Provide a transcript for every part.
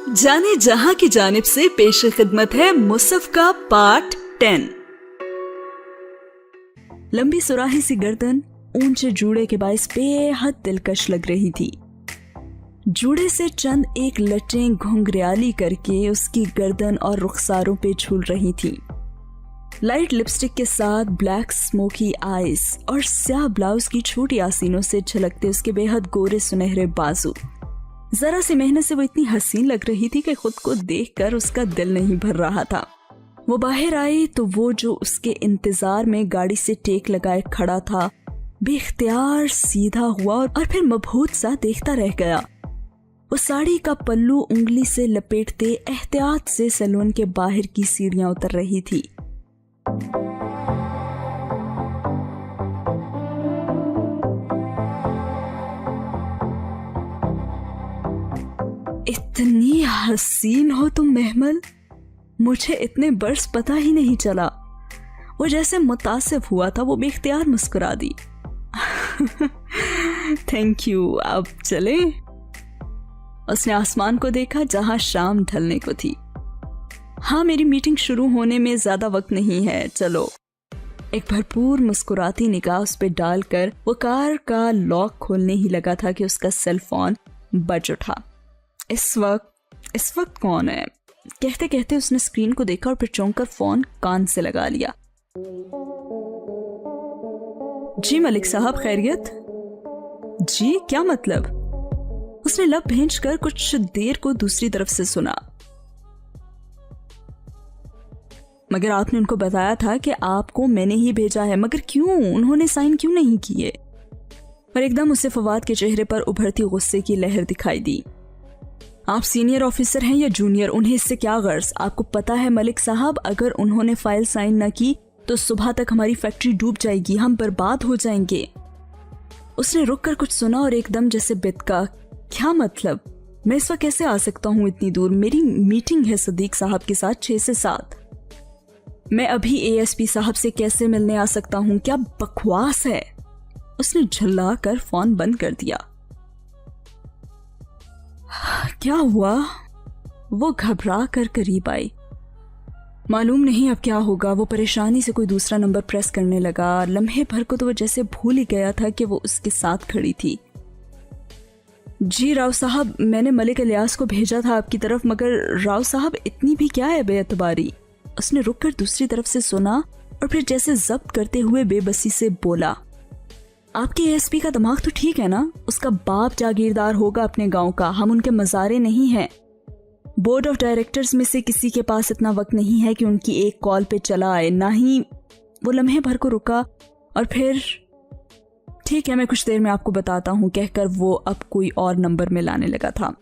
जाने जहां की जानिब से पेश खिदमत है मुसफ का पार्ट 10। लंबी सुराही सी गर्दन ऊंचे जूड़े के बाइस बेहद दिलकश लग रही थी। जूड़े से चंद एक लटें घुंघराली करके उसकी गर्दन और रुखसारों पे झूल रही थी। लाइट लिपस्टिक के साथ ब्लैक स्मोकी आईज और स्याह ब्लाउज की छोटी आसीनों से झलकते उसके बेहद गोरे सुनहरे बाजू। जरा सी मेहनत से वो इतनी हसीन लग रही थी कि खुद को देखकर उसका दिल नहीं भर रहा था। वो बाहर आई तो वो जो उसके इंतजार में गाड़ी से टेक लगाए खड़ा था बेख्तियार सीधा हुआ और फिर मबहूत सा देखता रह गया। वो साड़ी का पल्लू उंगली से लपेटते एहतियात से सैलून के बाहर की सीढ़ियां उतर रही थी। इतनी हसीन हो तुम महमल, मुझे इतने बरस पता ही नहीं चला। वो जैसे मुतासिफ हुआ था वो बेख्तियार मुस्कुरा दी। थैंक यू, अब चले। उसने आसमान को देखा जहां शाम ढलने को थी। हाँ, मेरी मीटिंग शुरू होने में ज्यादा वक्त नहीं है, चलो। एक भरपूर मुस्कुराती निगाह उस पे डालकर वो कार का लॉक खोलने ही लगा था कि उसका सेल फोन बज उठा। इस वक्त कौन है? कहते कहते उसने स्क्रीन को देखा और फिर चौंक कर फोन कान से लगा लिया। जी मलिक साहब, खैरियत? जी, क्या मतलब? उसने लब भेंच कर कुछ देर को दूसरी तरफ से सुना। मगर आपने उनको बताया था कि आपको मैंने ही भेजा है, मगर क्यों? उन्होंने साइन क्यों नहीं किए? पर एकदम उसे फवाद के चेहरे पर उभरती गुस्से की लहर दिखाई दी। आप सीनियर ऑफिसर हैं या जूनियर, उन्हें इससे क्या गर्ज? आपको पता है मलिक साहब, अगर उन्होंने फाइल साइन न की तो सुबह तक हमारी फैक्ट्री डूब जाएगी, हम बर्बाद हो जाएंगे। उसने रुक कर कुछ सुना और एकदम जैसे बितका, क्या मतलब? मैं इस वक्त कैसे आ सकता हूँ इतनी दूर? मेरी मीटिंग है सदीक साहब के साथ 6 से 7। मैं अभी ASP साहब से कैसे मिलने आ सकता हूँ? क्या बकवास है? उसने झल्ला कर फोन बंद कर दिया। क्या हुआ? वो घबरा कर करीब आई। मालूम नहीं अब क्या होगा। वो परेशानी से कोई दूसरा नंबर प्रेस करने लगा। लम्हे भर को तो वो जैसे भूल ही गया था कि वो उसके साथ खड़ी थी। जी राव साहब, मैंने मलिक इलियास को भेजा था आपकी तरफ, मगर राव साहब इतनी भी क्या है बेअतबारी? उसने रुक कर दूसरी तरफ से सुना और फिर जैसे जब्त करते हुए बेबसी से बोला, आपके ASP का दिमाग तो ठीक है ना? उसका बाप जागीरदार होगा अपने गांव का, हम उनके मज़ारे नहीं हैं। बोर्ड ऑफ डायरेक्टर्स में से किसी के पास इतना वक्त नहीं है कि उनकी एक कॉल पे चला आए, ना ही। वो लम्हे भर को रुका और फिर ठीक है, मैं कुछ देर में आपको बताता हूँ कहकर वो अब कोई और नंबर में लाने लगा था।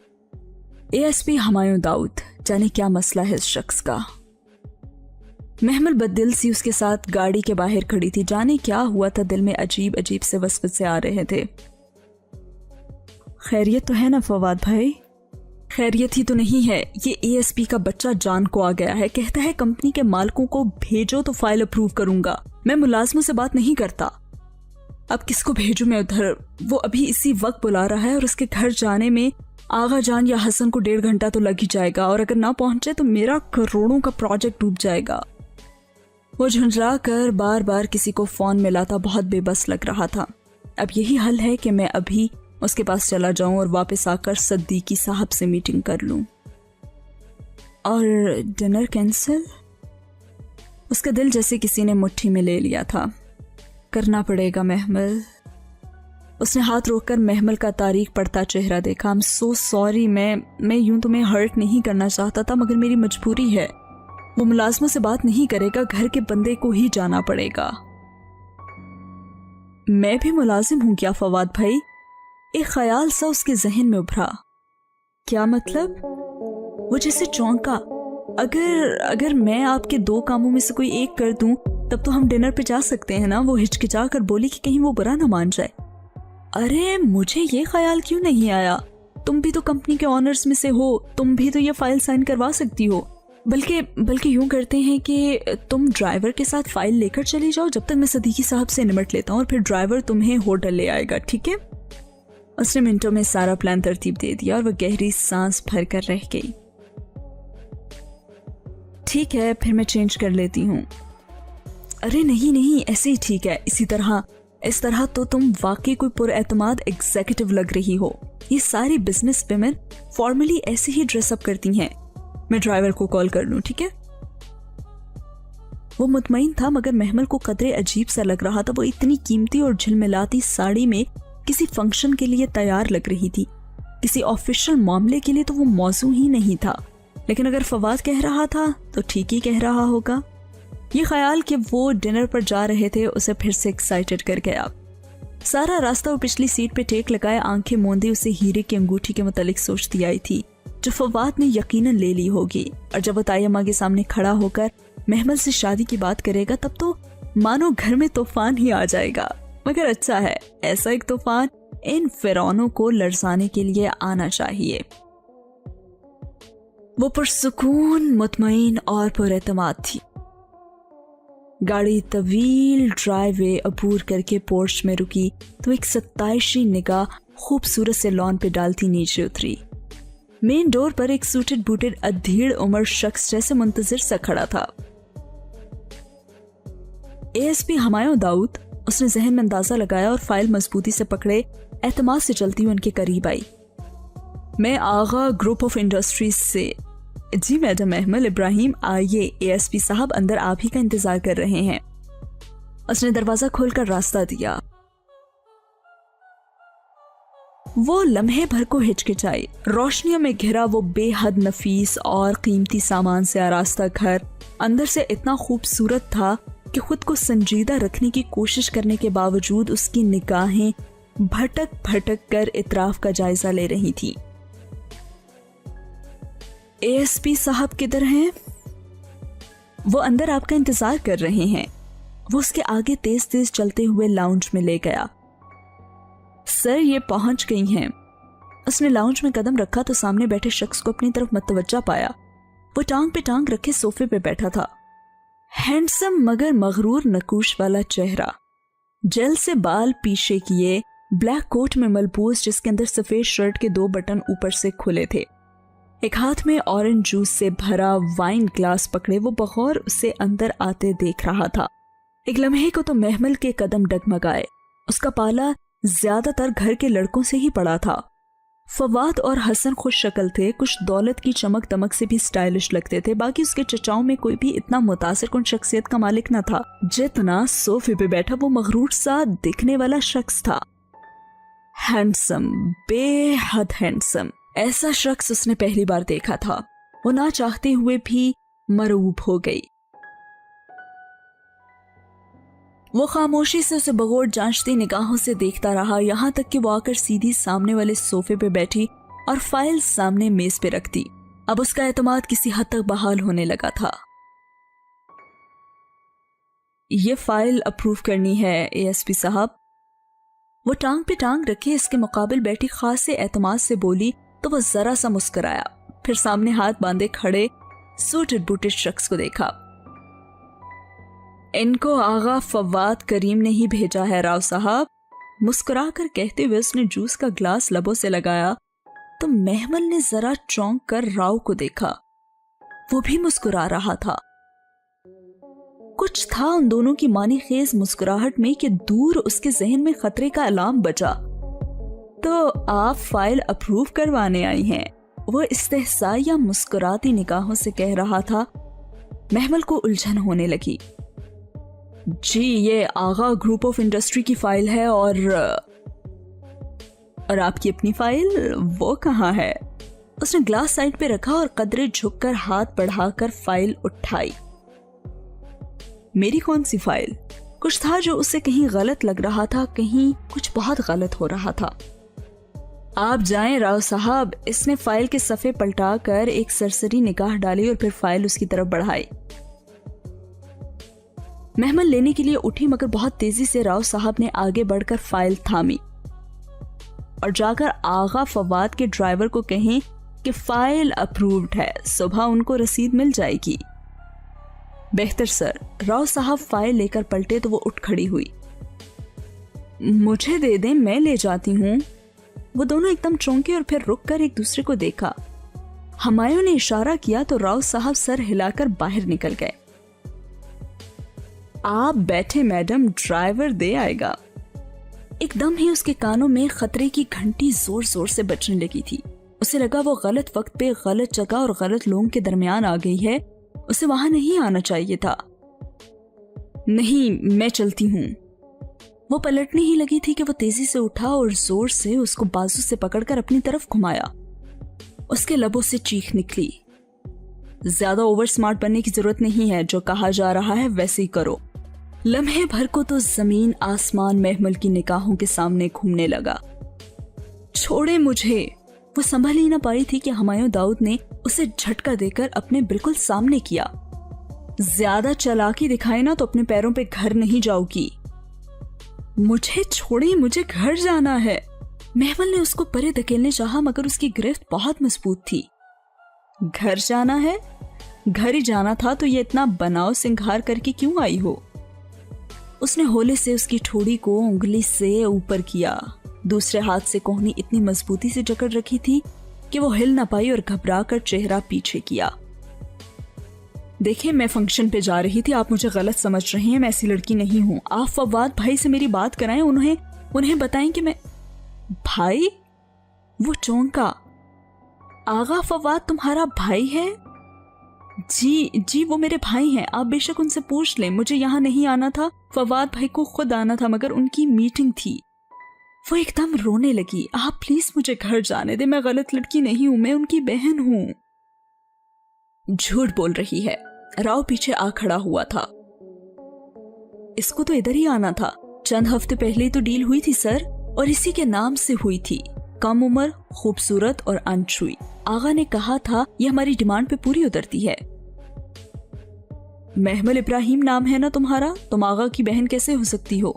ASP हमायूं दाऊद, जाने क्या मसला है इस शख्स का। महमल बददिल सी उसके साथ गाड़ी के बाहर खड़ी थी। जाने क्या हुआ था, दिल में अजीब अजीब से वसवसे आ रहे थे। खैरियत तो है ना फवाद भाई? खैरियत ही तो नहीं है, ये ASP का बच्चा जान को आ गया है। कहता है कंपनी के मालिकों को भेजो तो फाइल अप्रूव करूंगा, मैं मुलाजमों से बात नहीं करता। अब किसको भेजूं मैं उधर? वो अभी इसी वक्त बुला रहा है और उसके घर जाने में आगा जान या हसन को 1.5 घंटा तो लग ही जाएगा, और अगर ना पहुंचे तो मेरा करोड़ों का प्रोजेक्ट डूब जाएगा। वो झुंझला कर बार बार किसी को फोन मिलाता बहुत बेबस लग रहा था। अब यही हल है कि मैं अभी उसके पास चला जाऊं और वापस आकर सद्दीकी साहब से मीटिंग कर लूं। और डिनर कैंसिल? उसका दिल जैसे किसी ने मुट्ठी में ले लिया था। करना पड़ेगा महमल। उसने हाथ रोककर महमल का तारीख पड़ता चेहरा देखा। I'm so sorry, मैं यूं तुम्हें हर्ट नहीं करना चाहता था, मगर मेरी मजबूरी है। वो मुलाजमों से बात नहीं करेगा, घर के बंदे को ही जाना पड़ेगा। मैं भी मुलाजिम हूं क्या फवाद भाई? एक ख्याल सा उसके जहन में उभरा। क्या मतलब? वो जैसे चौंका। अगर मैं आपके 2 कामों में से कोई एक कर दूं तब तो हम डिनर पे जा सकते हैं ना? वो हिचकिचा कर बोली कि कहीं वो बुरा ना मान जाए। अरे मुझे ये ख्याल क्यों नहीं आया? तुम भी तो कंपनी के ऑनर्स में से हो, तुम भी तो ये फाइल साइन करवा सकती हो। बल्कि यूं करते हैं कि तुम ड्राइवर के साथ फाइल लेकर चली जाओ, जब तक मैं सदीकी साहब से निमट लेता हूँ और फिर ड्राइवर तुम्हें होटल ले आएगा, ठीक है? उसने मिनटों में सारा प्लान तरतीब दे दिया और वह गहरी सांस भर कर रह गई। ठीक है, फिर मैं चेंज कर लेती हूँ। अरे नहीं, ऐसे ही ठीक है। इस तरह तो तुम वाकई कोई पुरएतमाद एग्जीक्यूटिव लग रही हो। ये सारी बिजनेस विमेन फॉर्मली ऐसे ही ड्रेसअप करती हैं। मैं ड्राइवर को कॉल कर लूं, ठीक है? वो मुतमईन था, मगर महमल को कदरे अजीब सा लग रहा था। वो इतनी कीमती और झिलमिलाती साड़ी में किसी फंक्शन के लिए तैयार लग रही थी। किसी ऑफिशियल मामले के लिए तो वो मौजू ही नहीं था, लेकिन अगर फवाद कह रहा था तो ठीक ही कह रहा होगा। ये ख्याल कि वो डिनर पर जा रहे थे उसे फिर से एक्साइटेड कर गया। सारा रास्ता वो पिछली सीट पे टेक लगाए आंखें मूंदे उसे हीरे की अंगूठी के मुतालिक सोचती आई थी, जो फवाद ने यकीनन ले ली होगी। और जब वो तायम्मा के सामने खड़ा होकर महमल से शादी की बात करेगा, तब तो मानो घर में तूफान ही आ जाएगा। मगर अच्छा है, ऐसा एक तूफान इन फिरौनों को लरसाने के लिए आना चाहिए। वो पुरसुकून, मुतमईन और पुरएतमाद थी। गाड़ी तवील ड्राइवे अबूर करके पोर्च में रुकी तो एक 27वीं निगाह खूबसूरत से लॉन पे डालती नीचे उतरी। मेन डोर पर एक सूटेड बूटेड अधेड़ उम्र शख्स जैसे मुंतजिर सा खड़ा था। एएसपी हमायूं दाऊद। उसने जहन में अंदाजा लगाया और फाइल मजबूती से पकड़े एतमाद से चलती हुई उनके करीब आई। मैं आगा ग्रुप ऑफ इंडस्ट्रीज से। जी मैडम महमल इब्राहिम, आइए, एएसपी साहब अंदर आप ही का इंतजार कर रहे हैं। उसने दरवाजा खोलकर रास्ता दिया। वो लम्हे भर को हिचकिचाई। रोशनियों में घिरा वो बेहद नफीस और कीमती सामान से आरास्ता घर अंदर से इतना खूबसूरत था कि खुद को संजीदा रखने की कोशिश करने के बावजूद उसकी निगाहें भटक भटक कर इतराफ का जायजा ले रही थी। एएसपी साहब किधर हैं? वो अंदर आपका इंतजार कर रहे हैं। वो उसके आगे तेज तेज चलते हुए लाउंज में ले गया। सर, ये पहुंच गई हैं। उसने लाउंज में कदम रखा तो सामने बैठे शख्स को अपनी तरफ मतवज्जा पाया। वो टांग पे टांग रखे सोफे पे बैठा था। हैंडसम मगर मगरूर नकूश वाला चेहरा, जेल से बाल पीछे किए, ब्लैक कोट में मलबूस जिसके अंदर सफेद शर्ट के 2 बटन ऊपर से खुले थे। एक हाथ में ऑरेंज जूस से भरा वाइन ग्लास पकड़े वो बगौर उसे अंदर आते देख रहा था। एक लम्हे को तो महमल के कदम डगमगाए। उसका पाला ज्यादातर घर के लड़कों से ही पड़ा था। फवाद और हसन खुश शक्ल थे, कुछ दौलत की चमक दमक से भी स्टाइलिश लगते थे। बाकी उसके चचाओं में कोई भी इतना मुतासिर कुन शख्सियत का मालिक न था जितना सोफे पे बैठा वो मगरूर सा दिखने वाला शख्स था। हैंडसम, बेहद हैंडसम। ऐसा शख्स उसने पहली बार देखा था। वो ना चाहते हुए भी मरूब हो गई। वो खामोशी से उसे बगौर जांचती निगाहों से देखता रहा, यहां तक कि वो आकर सीधी सामने वाले सोफे पे बैठी और फाइल सामने मेज पे रख दी। अब उसका एतमाद किसी हद तक बहाल होने लगा था। ये फाइल अप्रूव करनी है एएसपी साहब। वो टांग पे टांग रखे इसके मुकाबिल बैठी खास से एतमाद से बोली तो वो जरा सा मुस्कुराया, फिर सामने हाथ बांधे खड़े सूटेड बूटेड शख्स को देखा। इनको आगा फवाद करीम ने ही भेजा है राव साहब। मुस्कुरा कर कहते हुए उसने जूस का ग्लास लबों से लगाया तो महमल ने जरा चौंक कर राव को देखा। वो भी मुस्कुरा रहा था। कुछ था उन दोनों की मानी खेज मुस्कुराहट में कि दूर उसके जहन में खतरे का अलार्म बजा। तो आप फाइल अप्रूव करवाने आई हैं? वो इस्तेहसा या मुस्कुराती निगाहों से कह रहा था। महमल को उलझन होने लगी। जी, ये आगा ग्रुप ऑफ इंडस्ट्री की फाइल है और आपकी अपनी फाइल वो कहाँ है? उसने ग्लास साइड पे रखा और कदरे झुककर हाथ बढ़ाकर फाइल उठाई। मेरी कौन सी फाइल? कुछ था जो उसे कहीं गलत लग रहा था, कहीं कुछ बहुत गलत हो रहा था। आप जाएं राव साहब। इसने फाइल के सफ़े पलटाकर एक सरसरी निगाह डाली और फिर फाइल उसकी तरफ बढ़ाई। महमल लेने के लिए उठी, मगर बहुत तेजी से राव साहब ने आगे बढ़कर फाइल थामी और जाकर आगा फवाद के ड्राइवर को कहें कि फाइल अप्रूव्ड है, सुबह उनको रसीद मिल जाएगी। बेहतर सर। राव साहब फाइल लेकर पलटे तो वो उठ खड़ी हुई। मुझे दे दें, मैं ले जाती हूँ। वो दोनों एकदम चौंके और फिर रुक कर एक दूसरे को देखा। ہمایوں نے اشارہ کیا تو راؤ صاحب سر ہلا کر باہر نکل گئے۔ آپ بیٹھے میڈم، ڈرائیور دے آئے گا۔ ایک دم ہی اس کے کانوں میں خطرے کی گھنٹی زور زور سے بجنے لگی تھی۔ اسے لگا وہ غلط وقت پہ غلط جگہ اور غلط لوگوں کے درمیان آ گئی ہے، اسے وہاں نہیں آنا چاہیے تھا۔ نہیں، میں چلتی ہوں۔ وہ پلٹنے ہی لگی تھی کہ وہ تیزی سے اٹھا اور زور سے اس کو بازو سے پکڑ کر اپنی طرف گھمایا۔ اس کے لبوں سے چیخ نکلی، زیادہ اوور سمارٹ بننے کی ضرورت نہیں ہے، جو کہا جا رہا ہے ویسے ہی کرو۔ لمحے بھر کو تو زمین آسمان محمل کی نگاہوں کے سامنے گھومنے لگا۔ چھوڑے مجھے۔ وہ سنبھل ہی نہ پائی تھی کہ ہمایوں داؤد نے اسے جھٹکا دے کر اپنے بالکل سامنے کیا۔ زیادہ چالاکی دکھائے نا تو اپنے پیروں پہ گھر نہیں جاؤ گی۔ مجھے چھوڑی، مجھے گھر جانا ہے۔ محمل نے اس کو پرے دھکیلنے چاہا مگر اس کی گرفت بہت مضبوط تھی۔ گھر جانا ہے؟ گھر ہی جانا تھا تو یہ اتنا بناؤ سنگھار کر کے کیوں آئی ہو؟ اس نے ہولے سے اس کی ٹھوڑی کو انگلی سے اوپر کیا۔ دوسرے ہاتھ سے کوہنی اتنی مضبوطی سے جکڑ رکھی تھی کہ وہ ہل نہ پائی اور گھبرا کر چہرہ پیچھے کیا۔ دیکھیں، میں فنکشن پہ جا رہی تھی، آپ مجھے غلط سمجھ رہے ہیں، میں ایسی لڑکی نہیں ہوں۔ آپ فواد بھائی سے میری بات کرائیں، انہیں بتائیں کہ میں… بھائی؟ وہ چونکا۔ آغا فواد تمہارا بھائی ہے؟ جی وہ میرے بھائی ہیں، آپ بے شک ان سے پوچھ لیں۔ مجھے یہاں نہیں آنا تھا، فواد بھائی کو خود آنا تھا مگر ان کی میٹنگ تھی۔ وہ ایک دم رونے لگی۔ آپ پلیز مجھے گھر جانے دیں، میں غلط لڑکی نہیں ہوں، میں ان کی بہن ہوں۔ جھوٹ بول رہی ہے۔ راؤ پیچھے آ کھڑا ہوا تھا۔ اس کو تو ادھر ہی آنا تھا، چند ہفتے پہلے تو ڈیل ہوئی تھی سر، اور اسی کے نام سے ہوئی تھی، کم عمر، خوبصورت اور انچھوئی۔ آغا نے کہا تھا یہ ہماری ڈیمانڈ پہ پوری اترتی ہے۔ محمل ابراہیم نام ہے نا تمہارا، تم آغا کی بہن کیسے ہو سکتی ہو؟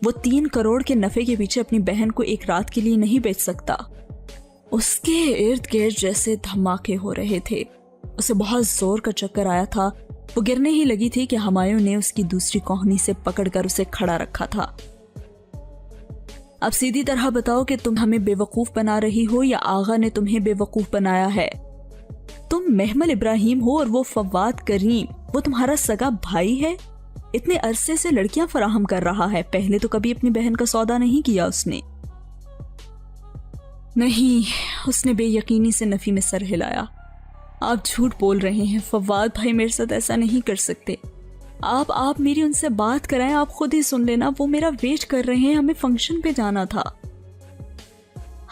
وہ 3 کروڑ کے نفع کے پیچھے اپنی بہن کو ایک رات کے لیے نہیں بیچ سکتا۔ اس کے ارد گرد جیسے دھماکے ہو رہے تھے، اسے بہت زور کا چکر آیا تھا۔ وہ گرنے ہی لگی تھی کہ ہمایوں نے اس کی دوسری کوہنی سے پکڑ کر اسے کھڑا رکھا تھا۔ اب سیدھی طرح بتاؤ کہ تم ہمیں بے وقوف بنا رہی ہو یا آغا نے تمہیں بے وقوف بنایا ہے؟ تم محمل ابراہیم ہو اور وہ فواد کریم، وہ تمہارا سگا بھائی ہے؟ اتنے عرصے سے لڑکیاں فراہم کر رہا ہے، پہلے تو کبھی اپنی بہن کا سودا نہیں کیا اس نے۔ نہیں، اس نے بے یقینی سے نفی میں سر ہلایا۔ آپ جھوٹ بول رہے ہیں، فواد بھائی میرے ساتھ ایسا نہیں کر سکتے۔ آپ میری ان سے بات کرائیں، آپ خود ہی سن لینا، وہ میرا ویٹ کر رہے ہیں، ہمیں فنکشن پہ جانا تھا۔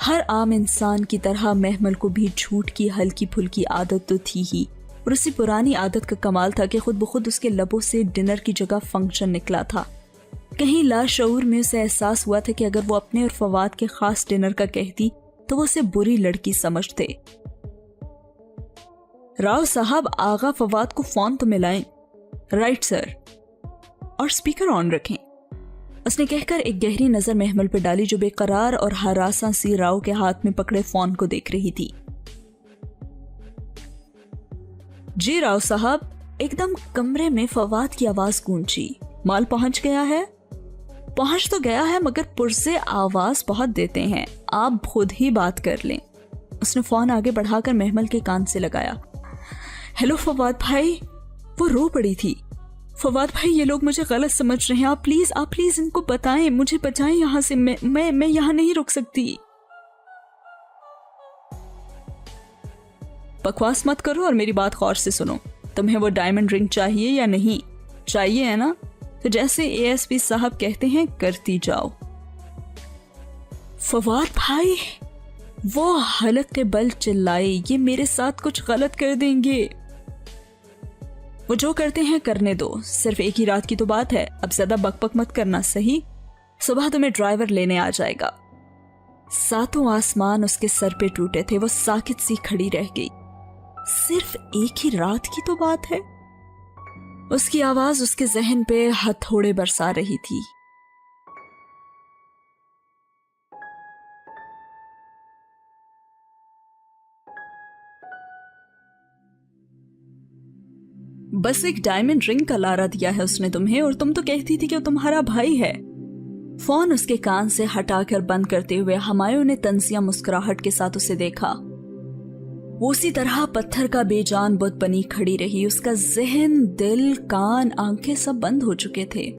ہر عام انسان کی طرح محمل کو بھی جھوٹ کی ہلکی پھلکی عادت تو تھی ہی، اور اسی پرانی عادت کا کمال تھا کہ خود بخود اس کے لبوں سے ڈنر کی جگہ فنکشن نکلا تھا۔ کہیں لاشعور میں اسے احساس ہوا تھا کہ اگر وہ اپنے اور فواد کے خاص ڈنر کا کہتی تو وہ اسے بری لڑکی سمجھتے۔ راؤ صاحب، آغا فواد کو فون تو ملائیں۔ رائٹ سر، اور سپیکر آن رکھیں۔ اس نے کہہ کر ایک گہری نظر محمل پہ ڈالی جو بے قرار اور ہراساں سی راؤ کے ہاتھ میں پکڑے فون کو دیکھ رہی تھی۔ جی راؤ صاحب۔ ایک دم کمرے میں فواد کی آواز گونجی۔ مال پہنچ گیا ہے؟ پہنچ تو گیا ہے مگر پرزے آواز بہت دیتے ہیں، آپ خود ہی بات کر لیں۔ اس نے فون آگے بڑھا کر محمل کے کان سے لگایا۔ ہیلو فواد بھائی۔ وہ رو پڑی تھی۔ فواد بھائی، یہ لوگ مجھے غلط سمجھ رہے ہیں، آپ پلیز ان کو بتائیں، مجھے بچائیں یہاں سے، میں یہاں نہیں رک سکتی۔ بکواس مت کرو اور میری بات غور سے سنو۔ تمہیں وہ ڈائمنڈ رنگ چاہیے یا نہیں؟ چاہیے ہے نا؟ تو جیسے ASP صاحب کہتے ہیں کرتی جاؤ۔ فواد بھائی، وہ حلق کے بل چلائے، یہ میرے ساتھ کچھ غلط کر دیں گے۔ وہ جو کرتے ہیں کرنے دو، صرف ایک ہی رات کی تو بات ہے، اب زیادہ بک بک مت کرنا، صحیح؟ صبح تمہیں ڈرائیور لینے آ جائے گا۔ ساتوں آسمان اس کے سر پہ ٹوٹے تھے، وہ ساکت سی کھڑی رہ گئی۔ صرف ایک ہی رات کی تو بات ہے؟ اس کی آواز اس کے ذہن پہ ہتھوڑے برسا رہی تھی۔ بس ایک ڈائمنڈ رنگ کا لارا دیا ہے اس نے تمہیں، اور تم تو کہتی تھی کہ وہ تمہارا بھائی ہے۔ فون اس کے کان سے ہٹا کر بند کرتے ہوئے ہمایوں نے طنزیہ مسکراہٹ کے ساتھ اسے دیکھا۔ वो उसी तरह पत्थर का बेजान बुत बनी खड़ी रही। उसका जहन, दिल, कान, आंखें सब बंद हो चुके थे।